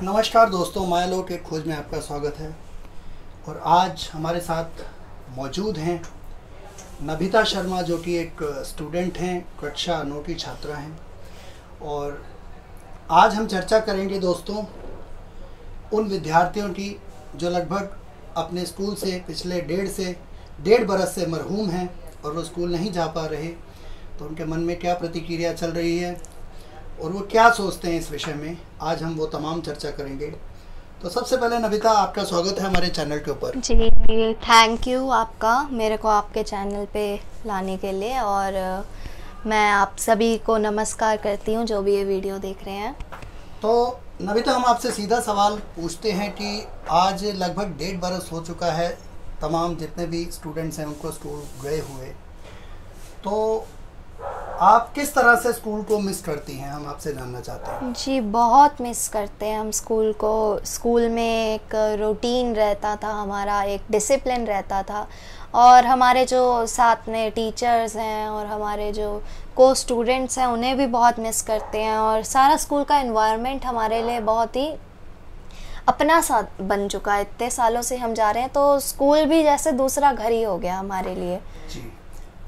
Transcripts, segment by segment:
नमस्कार दोस्तों, मायालोक के खोज में आपका स्वागत है। और आज हमारे साथ मौजूद हैं नभिता शर्मा, जो कि एक स्टूडेंट हैं, कक्षा 9 की छात्रा हैं। और आज हम चर्चा करेंगे दोस्तों उन विद्यार्थियों की जो लगभग अपने स्कूल से पिछले डेढ़ बरस से मरहूम हैं और वो स्कूल नहीं जा पा रहे। तो उनके मन में क्या प्रतिक्रिया चल रही है और वो क्या सोचते हैं इस विषय में, आज हम वो तमाम चर्चा करेंगे। तो सबसे पहले नभिता, आपका स्वागत है हमारे चैनल के ऊपर। जी, थैंक यू आपका मेरे को आपके चैनल पे लाने के लिए। और मैं आप सभी को नमस्कार करती हूँ जो भी ये वीडियो देख रहे हैं। तो नभिता, हम आपसे सीधा सवाल पूछते हैं कि आज लगभग 1.5 बरस हो चुका है, तमाम जितने भी स्टूडेंट्स हैं उनको स्कूल गए हुए। तो आप किस तरह से स्कूल को मिस करती हैं, हम आपसे जानना चाहते हैं। जी, बहुत मिस करते हैं हम स्कूल को। स्कूल में एक रूटीन रहता था, हमारा एक डिसिप्लिन रहता था, और हमारे जो साथ में टीचर्स हैं और हमारे जो को स्टूडेंट्स हैं उन्हें भी बहुत मिस करते हैं। और सारा स्कूल का एनवायरनमेंट हमारे लिए बहुत ही अपना सा बन चुका है। इतने सालों से हम जा रहे हैं तो स्कूल भी जैसे दूसरा घर ही हो गया हमारे लिए। जी,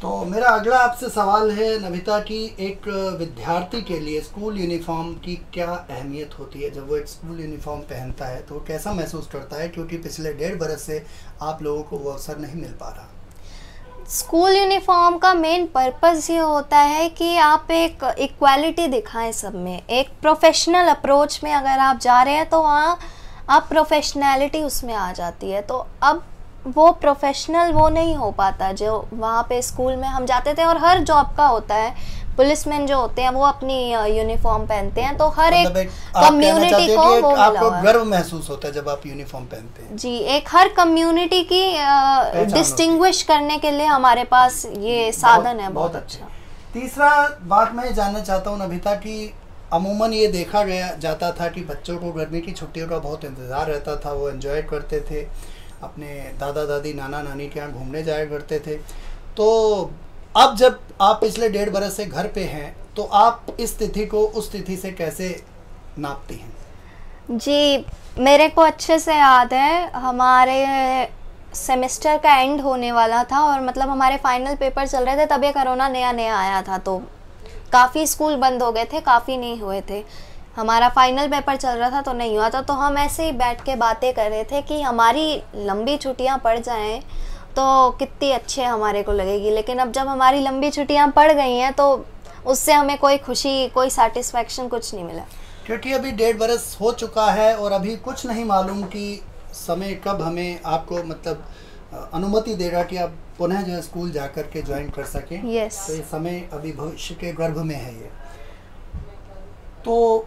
तो मेरा अगला आपसे सवाल है नभिता कि एक विद्यार्थी के लिए स्कूल यूनिफॉर्म की क्या अहमियत होती है। जब वो एक स्कूल यूनिफॉर्म पहनता है तो वो कैसा महसूस करता है, क्योंकि पिछले 1.5 बरस से आप लोगों को वो अवसर नहीं मिल पा रहा। स्कूल यूनिफॉर्म का मेन पर्पस ये होता है कि आप एक इक्वालिटी दिखाएं सब में। एक प्रोफेशनल अप्रोच में अगर आप जा रहे हैं तो वहाँ आप प्रोफेशनैलिटी उसमें आ जाती है। तो अब वो प्रोफेशनल वो नहीं हो पाता जो वहाँ पे स्कूल में हम जाते थे। और हर जॉब का होता है, पुलिसमैन जो होते हैं वो अपनी यूनिफॉर्म पहनते हैं, तो हर एक कम्युनिटी को वो आपको गर्व महसूस होता है जब आप यूनिफॉर्म पहनते हैं। जी, एक हर कम्युनिटी की डिस्टिंग्विश करने के लिए हमारे पास ये साधन है। बहुत अच्छा। तीसरा बात मैं जानना चाहता हूँ नभिता कि अमूमन ये देखा जाता था कि बच्चों को गर्मी की छुट्टियों का बहुत इंतज़ार रहता था, वो एंजॉय करते थे, अपने दादा दादी नाना नानी के यहाँ घूमने जाया करते थे। तो अब जब आप पिछले 1.5 बरस से घर पे हैं तो आप इस तिथि को उस तिथि से कैसे नापती हैं? जी, मेरे को अच्छे से याद है, हमारे सेमेस्टर का एंड होने वाला था और मतलब हमारे फाइनल पेपर चल रहे थे, तब ये कोरोना नया आया था। तो काफ़ी स्कूल बंद हो गए थे, काफ़ी नहीं हुए थे। हमारा फाइनल पेपर चल रहा था तो नहीं हुआ था। तो हम ऐसे ही बैठ के बातें कर रहे थे कि हमारी लंबी छुट्टियां पड़ जाएं तो कितनी अच्छे हमारे को लगेगी। लेकिन अब जब हमारी लंबी छुट्टियां पड़ गई हैं तो उससे हमें कोई खुशी, कोई सेटिस्फैक्शन कुछ नहीं मिला, क्योंकि अभी 1.5 बरस हो चुका है और अभी कुछ नहीं मालूम कि समय कब हमें आपको मतलब अनुमति देगा कि आप पुनः जो है स्कूल जा कर के ज्वाइन कर सकें। yes. तो ये समय अभी भविष्य के गर्भ में है ये। तो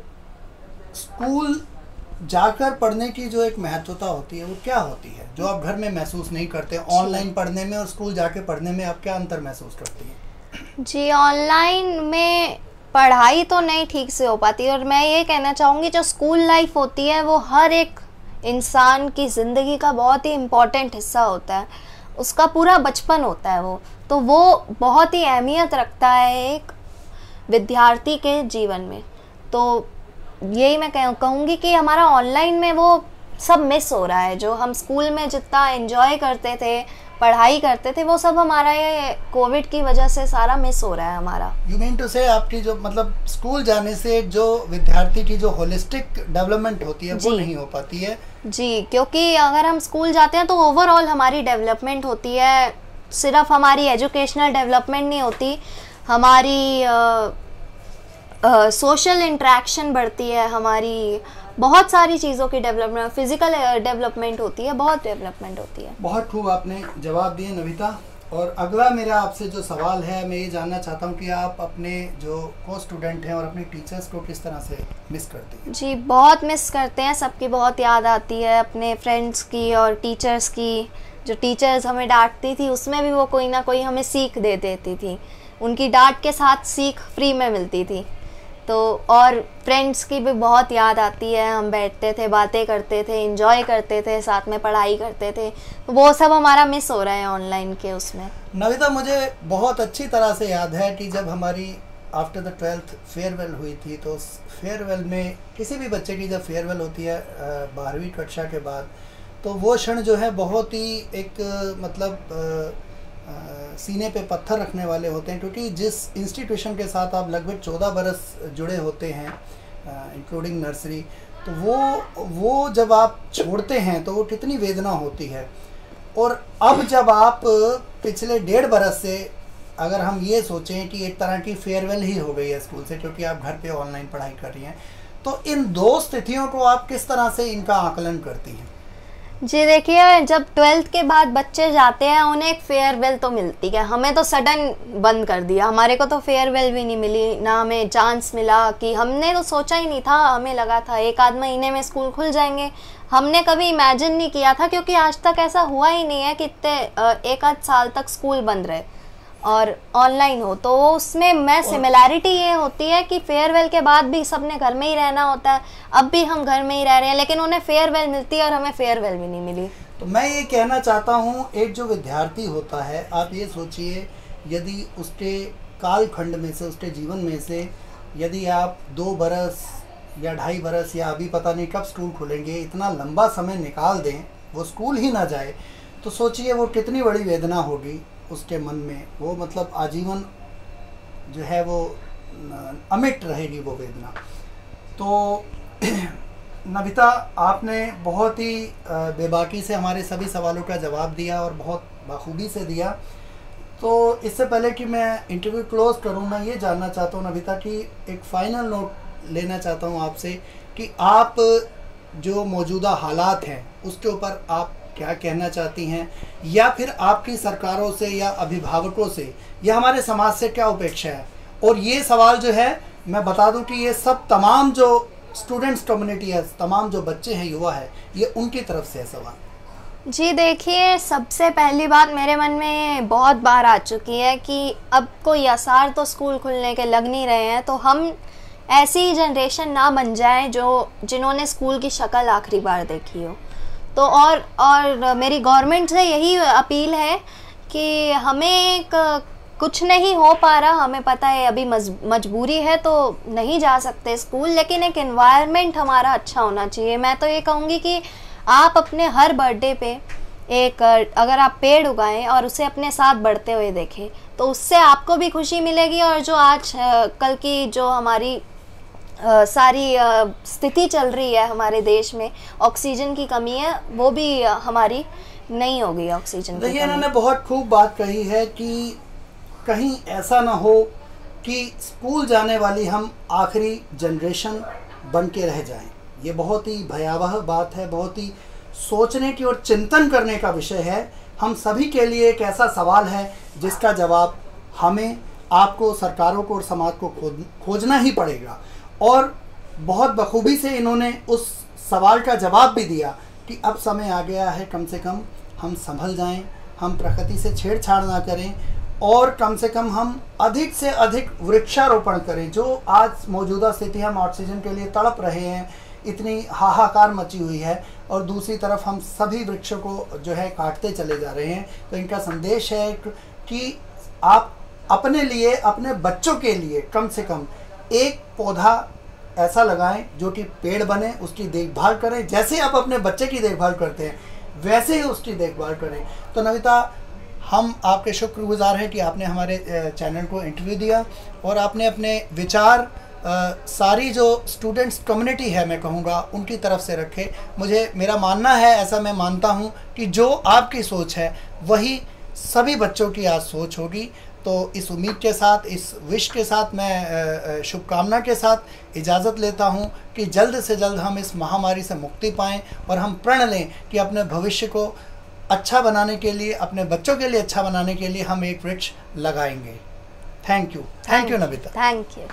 स्कूल जाकर पढ़ने की जो एक महत्वता होती है वो क्या होती है, जो आप घर में महसूस नहीं करते? ऑनलाइन पढ़ने में और स्कूल जाके पढ़ने में आप क्या अंतर महसूस करती हैं? जी, ऑनलाइन में पढ़ाई तो नहीं ठीक से हो पाती। और मैं ये कहना चाहूँगी जो स्कूल लाइफ होती है वो हर एक इंसान की ज़िंदगी का बहुत ही इम्पोर्टेंट हिस्सा होता है, उसका पूरा बचपन होता है वो। तो वो बहुत ही अहमियत रखता है एक विद्यार्थी के जीवन में। तो यही मैं कहूँगी कि हमारा ऑनलाइन में वो सब मिस हो रहा है। जो हम स्कूल में जितना एंजॉय करते थे, पढ़ाई करते थे, वो सब हमारा ये कोविड की वजह से सारा मिस हो रहा है हमारा। यू मीन टू से आपकी जो मतलब स्कूल जाने से जो विद्यार्थी की जो होलिस्टिक डेवलपमेंट होती है वो नहीं हो पाती है। जी, क्योंकि अगर हम स्कूल जाते हैं तो ओवरऑल हमारी डेवलपमेंट होती है। सिर्फ हमारी एजुकेशनल डेवलपमेंट नहीं होती, हमारी सोशल इंटरेक्शन बढ़ती है, हमारी बहुत सारी चीज़ों की डेवलपमेंट, फिजिकल डेवलपमेंट होती है, बहुत डेवलपमेंट होती है। बहुत खूब आपने जवाब दिए नभिता। और अगला मेरा आपसे जो सवाल है, मैं ये जानना चाहता हूँ कि आप अपने जो को स्टूडेंट हैं और अपने टीचर्स को किस तरह से मिस करती हैं? जी, बहुत मिस करते हैं, सबकी बहुत याद आती है, अपने फ्रेंड्स की और टीचर्स की। जो टीचर्स हमें डांटती थी उसमें भी वो कोई ना कोई हमें सीख दे देती थी, उनकी डांट के साथ सीख फ्री में मिलती थी। तो और फ्रेंड्स की भी बहुत याद आती है, हम बैठते थे, बातें करते थे, एंजॉय करते थे, साथ में पढ़ाई करते थे। तो वो सब हमारा मिस हो रहा है ऑनलाइन के उसमें। नविता, मुझे बहुत अच्छी तरह से याद है कि जब हमारी आफ्टर द 12th फेयरवेल हुई थी, तो फेयरवेल में किसी भी बच्चे की जब फेयरवेल होती है 12वीं कक्षा के बाद, तो वो क्षण जो है बहुत ही एक मतलब सीने पे पत्थर रखने वाले होते हैं, क्योंकि जिस इंस्टीट्यूशन के साथ आप लगभग 14 बरस जुड़े होते हैं इंक्लूडिंग नर्सरी, तो वो जब आप छोड़ते हैं तो वो कितनी वेदना होती है। और अब जब आप पिछले 1.5 बरस से अगर हम ये सोचें कि एक तरह की फेयरवेल ही हो गई है स्कूल से, क्योंकि आप घर पे ऑनलाइन पढ़ाई कर रही हैं, तो इन 2 स्थितियों को आप किस तरह से इनका आकलन करती हैं? जी देखिए, जब 12th के बाद बच्चे जाते हैं उन्हें एक फेयरवेल तो मिलती है, हमें तो सडन बंद कर दिया, हमारे को तो फेयरवेल भी नहीं मिली, ना हमें चांस मिला कि हमने तो सोचा ही नहीं था, हमें लगा था 1 आध महीने में स्कूल खुल जाएंगे, हमने कभी इमेजिन नहीं किया था, क्योंकि आज तक ऐसा हुआ ही नहीं है कि इतने 1 आध साल तक स्कूल बंद रहे और ऑनलाइन हो। तो उसमें मैं सिमिलैरिटी ये होती है कि फेयरवेल के बाद भी सबने घर में ही रहना होता है, अब भी हम घर में ही रह रहे हैं, लेकिन उन्हें फेयरवेल मिलती है और हमें फेयरवेल भी नहीं मिली। तो मैं ये कहना चाहता हूँ, एक जो विद्यार्थी होता है, आप ये सोचिए यदि उसके कालखंड में से, उसके जीवन में से यदि आप 2 बरस या 2.5 बरस या अभी पता नहीं कब स्कूल खुलेंगे, इतना लंबा समय निकाल दें, वो स्कूल ही ना जाए, तो सोचिए वो कितनी बड़ी वेदना होगी उसके मन में। वो मतलब आजीवन जो है वो अमिट रहेगी वो वेदना। तो नविता, आपने बहुत ही बेबाकी से हमारे सभी सवालों का जवाब दिया और बहुत बखूबी से दिया। तो इससे पहले कि मैं इंटरव्यू क्लोज करूं, मैं ये जानना चाहता हूं नविता कि एक फ़ाइनल नोट लेना चाहता हूं आपसे कि आप जो मौजूदा हालात हैं उसके ऊपर आप क्या कहना चाहती हैं, या फिर आपकी सरकारों से या अभिभावकों से या हमारे समाज से क्या अपेक्षा है। और ये सवाल जो है मैं बता दूं कि ये सब तमाम जो स्टूडेंट्स कम्युनिटी है, तमाम जो बच्चे हैं, युवा है, ये उनकी तरफ से है सवाल। जी देखिए, सबसे पहली बात मेरे मन में बहुत बार आ चुकी है कि अब कोई आसार तो स्कूल खुलने के लग नहीं रहे हैं, तो हम ऐसी जनरेशन ना बन जाए जिन्होंने स्कूल की शक्ल आखिरी बार देखी हो। तो और मेरी गवर्नमेंट से यही अपील है कि हमें कुछ नहीं हो पा रहा, हमें पता है अभी मजबूरी है तो नहीं जा सकते स्कूल, लेकिन एक एनवायरनमेंट हमारा अच्छा होना चाहिए। मैं तो ये कहूँगी कि आप अपने हर बर्थडे पे अगर आप पेड़ उगाएं और उसे अपने साथ बढ़ते हुए देखें, तो उससे आपको भी खुशी मिलेगी, और जो आज कल की जो हमारी सारी स्थिति चल रही है हमारे देश में, ऑक्सीजन की कमी है, वो भी हमारी नहीं होगी ऑक्सीजन की कमी। देखिए, इन्होंने बहुत खूब बात कही है कि कहीं ऐसा ना हो कि स्कूल जाने वाली हम आखिरी जनरेशन बन के रह जाएं। ये बहुत ही भयावह बात है, बहुत ही सोचने की और चिंतन करने का विषय है। हम सभी के लिए एक ऐसा सवाल है जिसका जवाब हमें, आपको, सरकारों को और समाज को खोजना ही पड़ेगा। और बहुत बखूबी से इन्होंने उस सवाल का जवाब भी दिया कि अब समय आ गया है, कम से कम हम संभल जाएं, हम प्रकृति से छेड़छाड़ ना करें, और कम से कम हम अधिक से अधिक वृक्षारोपण करें। जो आज मौजूदा स्थिति हम ऑक्सीजन के लिए तड़प रहे हैं, इतनी हाहाकार मची हुई है, और दूसरी तरफ हम सभी वृक्षों को जो है काटते चले जा रहे हैं। तो इनका संदेश है कि आप अपने लिए, अपने बच्चों के लिए कम से कम एक पौधा ऐसा लगाएं जो कि पेड़ बने, उसकी देखभाल करें। जैसे आप अपने बच्चे की देखभाल करते हैं वैसे ही उसकी देखभाल करें। तो नविता, हम आपके शुक्रगुजार हैं कि आपने हमारे चैनल को इंटरव्यू दिया और आपने अपने विचार सारी जो स्टूडेंट्स कम्युनिटी है, मैं कहूँगा, उनकी तरफ से रखे। मेरा मानना है, ऐसा मैं मानता हूँ कि जो आपकी सोच है वही सभी बच्चों की आज सोच होगी। तो इस उम्मीद के साथ, इस विश के साथ, मैं शुभकामना के साथ इजाज़त लेता हूँ कि जल्द से जल्द हम इस महामारी से मुक्ति पाएँ और हम प्रण लें कि अपने भविष्य को अच्छा बनाने के लिए, अपने बच्चों के लिए अच्छा बनाने के लिए हम एक वृक्ष लगाएंगे। Thank you Navita. Thank you.